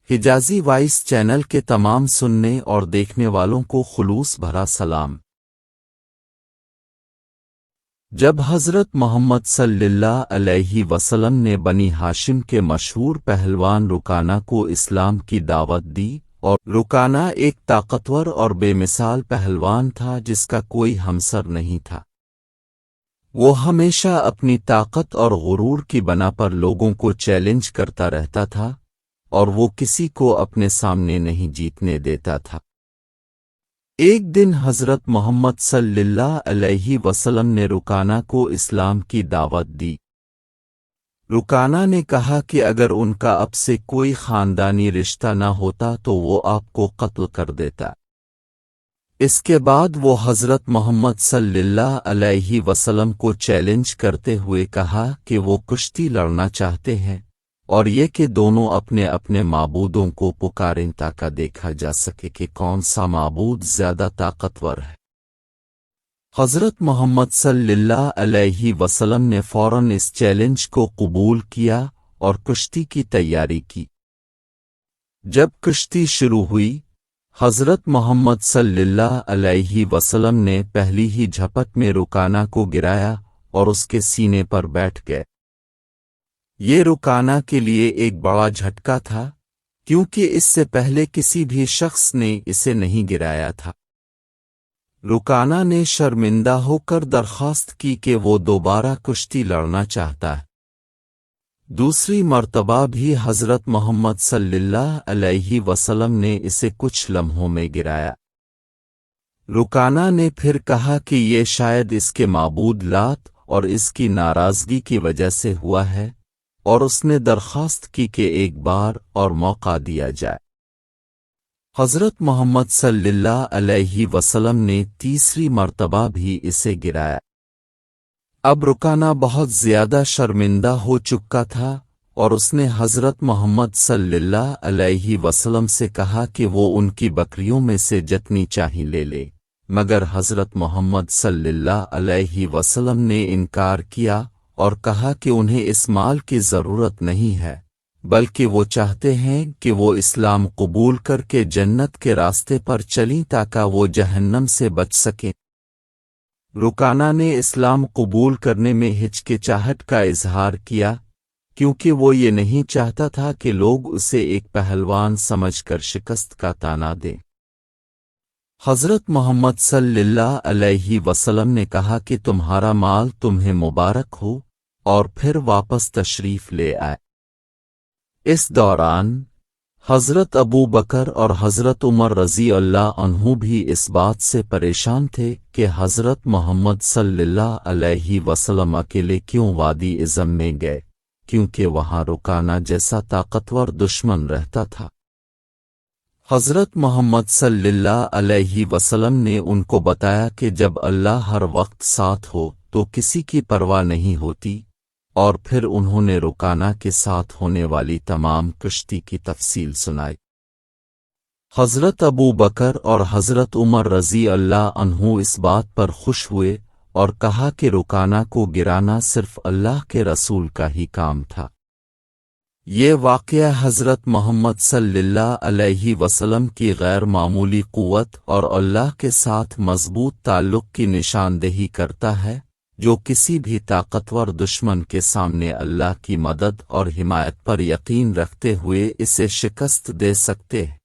حجازی voice channel کے تمام سننے اور دیکھنے والوں کو خلوص بھرا سلام۔ جب حضرت محمد صلی اللہ علیہ وسلم نے بنی ہاشم کے مشہور پہلوان رکانہ کو اسلام کی دعوت دی، اور رکانہ ایک طاقتور اور بے مثال پہلوان تھا جس کا کوئی ہمسر نہیں تھا۔ وہ ہمیشہ اپنی طاقت اور غرور کی بنا پر لوگوں کو چیلنج کرتا رہتا تھا، اور وہ کسی کو اپنے سامنے نہیں جیتنے دیتا تھا۔ ایک دن حضرت محمد صلی اللہ علیہ وسلم نے رکانہ کو اسلام کی دعوت دی۔ رکانہ نے کہا کہ اگر ان کا اب سے کوئی خاندانی رشتہ نہ ہوتا تو وہ آپ کو قتل کر دیتا۔ اس کے بعد وہ حضرت محمد صلی اللہ علیہ وسلم کو چیلنج کرتے ہوئے کہا کہ وہ کشتی لڑنا چاہتے ہیں، اور یہ کہ دونوں اپنے اپنے معبودوں کو پکاریں تاکہ دیکھا جا سکے کہ کون سا معبود زیادہ طاقتور ہے۔ حضرت محمد صلی اللہ علیہ وسلم نے فوراً اس چیلنج کو قبول کیا اور کشتی کی تیاری کی۔ جب کشتی شروع ہوئی، حضرت محمد صلی اللہ علیہ وسلم نے پہلی ہی جھپٹ میں رکانہ کو گرایا اور اس کے سینے پر بیٹھ گئے۔ یہ رکانہ کے لیے ایک بڑا جھٹکا تھا، کیونکہ اس سے پہلے کسی بھی شخص نے اسے نہیں گرایا تھا۔ رکانہ نے شرمندہ ہو کر درخواست کی کہ وہ دوبارہ کشتی لڑنا چاہتا ہے۔ دوسری مرتبہ بھی حضرت محمد صلی اللہ علیہ وسلم نے اسے کچھ لمحوں میں گرایا۔ رکانہ نے پھر کہا کہ یہ شاید اس کے معبود لات اور اس کی ناراضگی کی وجہ سے ہوا ہے، اور اس نے درخواست کی کہ ایک بار اور موقع دیا جائے۔ حضرت محمد صلی اللہ علیہ وسلم نے تیسری مرتبہ بھی اسے گرایا۔ اب رکانہ بہت زیادہ شرمندہ ہو چکا تھا، اور اس نے حضرت محمد صلی اللہ علیہ وسلم سے کہا کہ وہ ان کی بکریوں میں سے جتنی چاہی لے لے، مگر حضرت محمد صلی اللہ علیہ وسلم نے انکار کیا اور کہا کہ انہیں اس مال کی ضرورت نہیں ہے، بلکہ وہ چاہتے ہیں کہ وہ اسلام قبول کر کے جنت کے راستے پر چلیں تاکہ وہ جہنم سے بچ سکیں۔ رکانہ نے اسلام قبول کرنے میں ہچکچاہٹ کا اظہار کیا، کیونکہ وہ یہ نہیں چاہتا تھا کہ لوگ اسے ایک پہلوان سمجھ کر شکست کا طعنہ دیں۔ حضرت محمد صلی اللہ علیہ وسلم نے کہا کہ تمہارا مال تمہیں مبارک ہو، اور پھر واپس تشریف لے آئے۔ اس دوران حضرت ابو بکر اور حضرت عمر رضی اللہ عنہ بھی اس بات سے پریشان تھے کہ حضرت محمد صلی اللہ علیہ وسلم اکیلے کیوں وادی عزم میں گئے، کیونکہ وہاں رکانہ جیسا طاقتور دشمن رہتا تھا۔ حضرت محمد صلی اللہ علیہ وسلم نے ان کو بتایا کہ جب اللہ ہر وقت ساتھ ہو تو کسی کی پرواہ نہیں ہوتی، اور پھر انہوں نے رکانہ کے ساتھ ہونے والی تمام کشتی کی تفصیل سنائی۔ حضرت ابو بکر اور حضرت عمر رضی اللہ عنہ اس بات پر خوش ہوئے اور کہا کہ رکانہ کو گرانا صرف اللہ کے رسول کا ہی کام تھا۔ یہ واقعہ حضرت محمد صلی اللہ علیہ وسلم کی غیر معمولی قوت اور اللہ کے ساتھ مضبوط تعلق کی نشاندہی کرتا ہے، جو کسی بھی طاقتور دشمن کے سامنے اللہ کی مدد اور حمایت پر یقین رکھتے ہوئے اسے شکست دے سکتے ہیں۔